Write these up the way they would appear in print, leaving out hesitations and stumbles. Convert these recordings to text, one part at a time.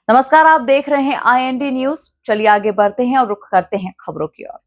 नमस्कार, आप देख रहे हैं IND न्यूज। चलिए आगे बढ़ते हैं और रुख करते हैं खबरों की ओर।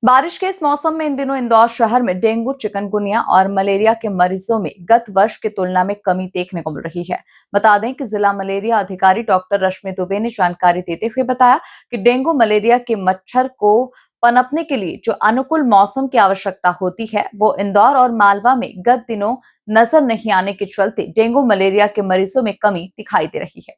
बारिश के इस मौसम में इन दिनों इंदौर शहर में डेंगू, चिकनगुनिया और मलेरिया के मरीजों में गत वर्ष की तुलना में कमी देखने को मिल रही है। बता दें कि जिला मलेरिया अधिकारी डॉक्टर रश्मि दुबे ने जानकारी देते हुए बताया कि डेंगू मलेरिया के मच्छर को पनपने के लिए जो अनुकूल मौसम की आवश्यकता होती है, वो इंदौर और मालवा में गत दिनों नजर नहीं आने के चलते डेंगू मलेरिया के मरीजों में कमी दिखाई दे रही है।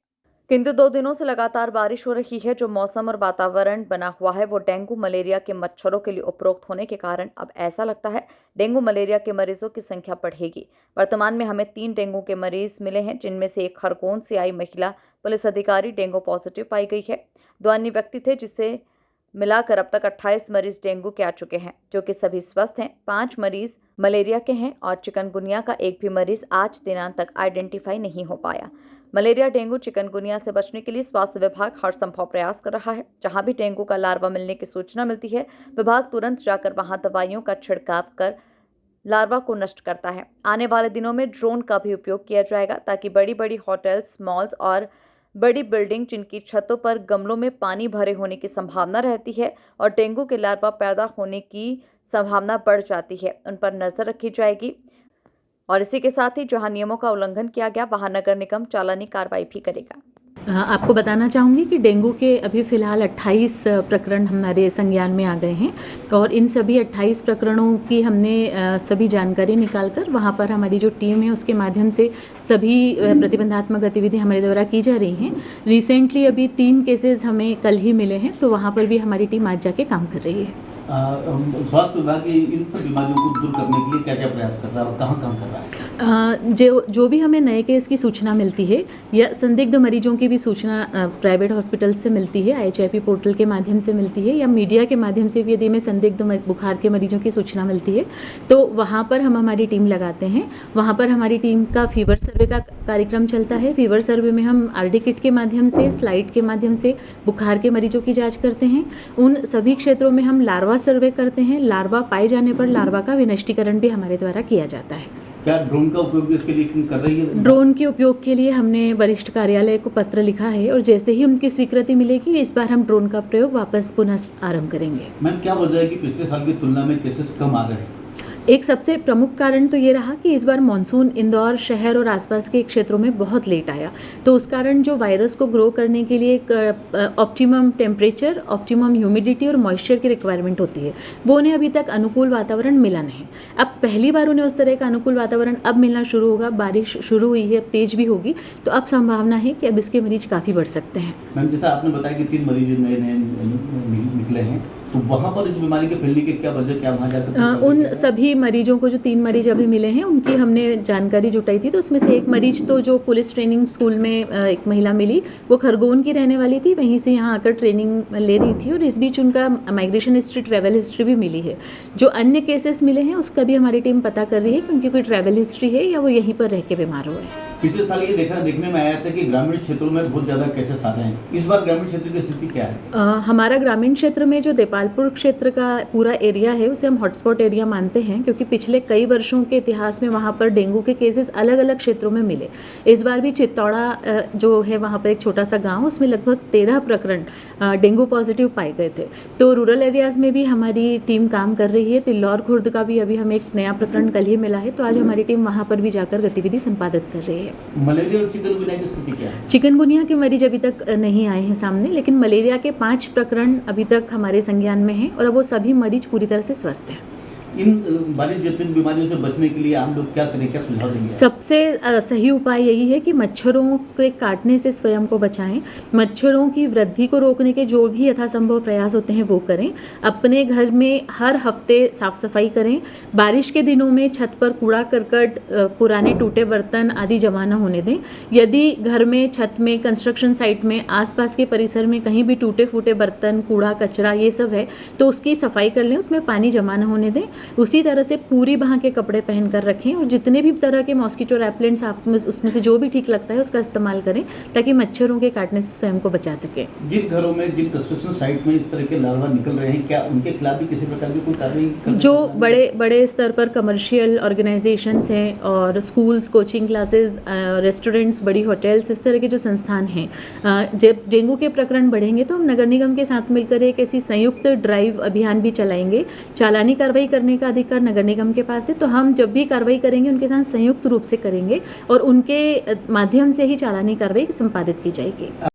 किंतु 2 दिनों से लगातार बारिश हो रही है। जो मौसम और वातावरण बना हुआ है वो डेंगू मलेरिया के मच्छरों के लिए उपरोक्त होने के कारण अब ऐसा लगता है डेंगू मलेरिया के मरीजों की संख्या बढ़ेगी। वर्तमान में हमें 3 डेंगू के मरीज मिले हैं, जिनमें से एक खरगोन से आई महिला पुलिस अधिकारी डेंगू पॉजिटिव पाई गई है। 2 अन्य व्यक्ति थे, जिसे मिलाकर अब तक 28 मरीज डेंगू के आ चुके हैं, जो कि सभी स्वस्थ हैं। 5 मरीज मलेरिया के हैं और चिकनगुनिया का एक भी मरीज आज दिनांक तक आइडेंटिफाई नहीं हो पाया। मलेरिया, डेंगू, चिकनगुनिया से बचने के लिए स्वास्थ्य विभाग हर संभव प्रयास कर रहा है। जहां भी डेंगू का लार्वा मिलने की सूचना मिलती है, विभाग तुरंत जाकर वहां दवाइयों का छिड़काव कर लार्वा को नष्ट करता है। आने वाले दिनों में ड्रोन का भी उपयोग किया जाएगा, ताकि बड़ी बड़ी होटल्स, मॉल्स और बड़ी बिल्डिंग जिनकी छतों पर गमलों में पानी भरे होने की संभावना रहती है और डेंगू के लार्वा पैदा होने की संभावना बढ़ जाती है, उन पर नजर रखी जाएगी। और इसी के साथ ही जहां नियमों का उल्लंघन किया गया, वहां नगर निगम चालानी कार्रवाई भी करेगा। आपको बताना चाहूँगी कि डेंगू के अभी फ़िलहाल 28 प्रकरण हमारे संज्ञान में आ गए हैं और इन सभी 28 प्रकरणों की हमने सभी जानकारी निकालकर वहाँ पर हमारी जो टीम है उसके माध्यम से सभी प्रतिबंधात्मक गतिविधि हमारे द्वारा की जा रही हैं। रिसेंटली अभी 3 केसेस हमें कल ही मिले हैं, तो वहाँ पर भी हमारी टीम आज जाके काम कर रही है। स्वास्थ्य विभाग इन सब बीमारियों को दूर करने के लिए क्या क्या प्रयास कर रहा है और कहाँ काम कर रहा है? जो भी हमें नए केस की सूचना मिलती है या संदिग्ध मरीजों की भी सूचना प्राइवेट हॉस्पिटल से मिलती है, IHIP पोर्टल के माध्यम से मिलती है या मीडिया के माध्यम से भी यदि हमें संदिग्ध बुखार के मरीजों की सूचना मिलती है, तो वहाँ पर हम हमारी टीम लगाते हैं। वहाँ पर हमारी टीम का फीवर सर्वे का कार्यक्रम चलता है। फीवर सर्वे में हम RD किट के माध्यम से, स्लाइड के माध्यम से बुखार के मरीजों की जाँच करते हैं। उन सभी क्षेत्रों में हम लार्वा सर्वे करते हैं। लार्वा पाए जाने पर लार्वा का विनष्टीकरण भी हमारे द्वारा किया जाता है। क्या ड्रोन का उपयोग भी इसके लिए कर रही है? ड्रोन के उपयोग के लिए हमने वरिष्ठ कार्यालय को पत्र लिखा है और जैसे ही उनकी स्वीकृति मिलेगी, इस बार हम ड्रोन का प्रयोग वापस पुनः आरंभ करेंगे। मैम, क्या वजह है कि पिछले साल की तुलना में केसेस कम आ रहे हैं? एक सबसे प्रमुख कारण तो ये रहा कि इस बार मानसून इंदौर शहर और आसपास के क्षेत्रों में बहुत लेट आया, तो उस कारण जो वायरस को ग्रो करने के लिए एक ऑप्टिमम टेम्परेचर, ऑप्टिमम ह्यूमिडिटी और मॉइस्चर की रिक्वायरमेंट होती है, वो उन्हें अभी तक अनुकूल वातावरण मिला नहीं। अब पहली बार उन्हें उस तरह का अनुकूल वातावरण अब मिलना शुरू होगा। बारिश शुरू हुई है, अब तेज भी होगी, तो अब संभावना है कि अब इसके मरीज काफ़ी बढ़ सकते हैं। मैम, जैसा आपने बताया कि 3 मरीज नए निकले हैं, तो वहाँ पर इस बीमारी के फैलने की क्या वजह, क्या वहाँ जाकर उन सभी मरीजों को, जो 3 मरीज अभी मिले हैं, उनकी हमने जानकारी जुटाई थी, तो उसमें से एक मरीज तो जो पुलिस ट्रेनिंग स्कूल में एक महिला मिली, वो खरगोन की रहने वाली थी, वहीं से यहाँ आकर ट्रेनिंग ले रही थी और इस बीच उनका माइग्रेशन हिस्ट्री, ट्रैवल हिस्ट्री भी मिली है। जो अन्य केसेस मिले हैं उसका भी हमारी टीम पता कर रही है कि उनकी कोई ट्रैवल हिस्ट्री है या वो यहीं पर रह के बीमार हुए। पिछले साल ये देखने में आया था कि ग्रामीण क्षेत्रों में बहुत ज़्यादा केसेस आ रहे हैं, इस बार ग्रामीण क्षेत्र की स्थिति क्या है? हमारा ग्रामीण क्षेत्र में जो देपालपुर क्षेत्र का पूरा एरिया है उसे हम हॉटस्पॉट एरिया मानते हैं, क्योंकि पिछले कई वर्षों के इतिहास में वहाँ पर डेंगू के केसेस अलग अलग क्षेत्रों में मिले। इस बार भी चित्तौड़ा जो है वहाँ पर एक छोटा सा गाँव, उसमें लगभग 13 प्रकरण डेंगू पॉजिटिव पाए गए थे। तो रूरल एरियाज़ में भी हमारी टीम काम कर रही है। तिल्लौर खुर्द का भी अभी हमें एक नया प्रकरण कल ही मिला है, तो आज हमारी टीम वहाँ पर भी जाकर गतिविधि संपादित कर रही है। मलेरिया और चिकनगुनिया की स्थिति क्या है? चिकनगुनिया के मरीज अभी तक नहीं आए हैं सामने, लेकिन मलेरिया के 5 प्रकरण अभी तक हमारे संज्ञान में हैं और अब वो सभी मरीज पूरी तरह से स्वस्थ हैं। इन बारिश बीमारियों से बचने के लिए हम लोग क्या करें, क्या सुझाव देंगे? सबसे सही उपाय यही है कि मच्छरों के काटने से स्वयं को बचाएं। मच्छरों की वृद्धि को रोकने के जो भी यथासंभव प्रयास होते हैं वो करें। अपने घर में हर हफ्ते साफ सफाई करें। बारिश के दिनों में छत पर कूड़ा करकट, पुराने टूटे बर्तन आदि जमा न होने दें। यदि घर में, छत में, कंस्ट्रक्शन साइट में, आसपास के परिसर में कहीं भी टूटे फूटे बर्तन, कूड़ा, कचरा ये सब है, तो उसकी सफाई कर लें, उसमें पानी जमा न होने दें। उसी तरह से पूरी बाह के कपड़े पहन कर रखें और जितने भी तरह के मॉस्किटो रैपलेंट्स आप उसमें से जो भी ठीक लगता है उसका इस्तेमाल करें ताकि मच्छरों के काटने से स्वयं को बचा सकें। जिन घरों में जिन कंस्ट्रक्शन साइट में इस तरह के लार्वा निकल रहे हैं, क्या उनके खिलाफ भी किसी प्रकार की कोई कार्रवाई जो बड़े स्तर पर कमर्शियल ऑर्गेनाइजेशंस हैं और स्कूल्स, कोचिंग क्लासेस, रेस्टोरेंट्स, बड़ी होटल्स, इस तरह के जो संस्थान हैं, जब डेंगू के प्रकरण बढ़ेंगे तो हम नगर निगम के साथ मिलकर एक ऐसी संयुक्त ड्राइव अभियान भी चलाएंगे। चालानी कार्रवाई करने का अधिकार नगर निगम के पास है, तो हम जब भी कार्रवाई करेंगे उनके साथ संयुक्त रूप से करेंगे और उनके माध्यम से ही चालानी कार्रवाई संपादित की जाएगी।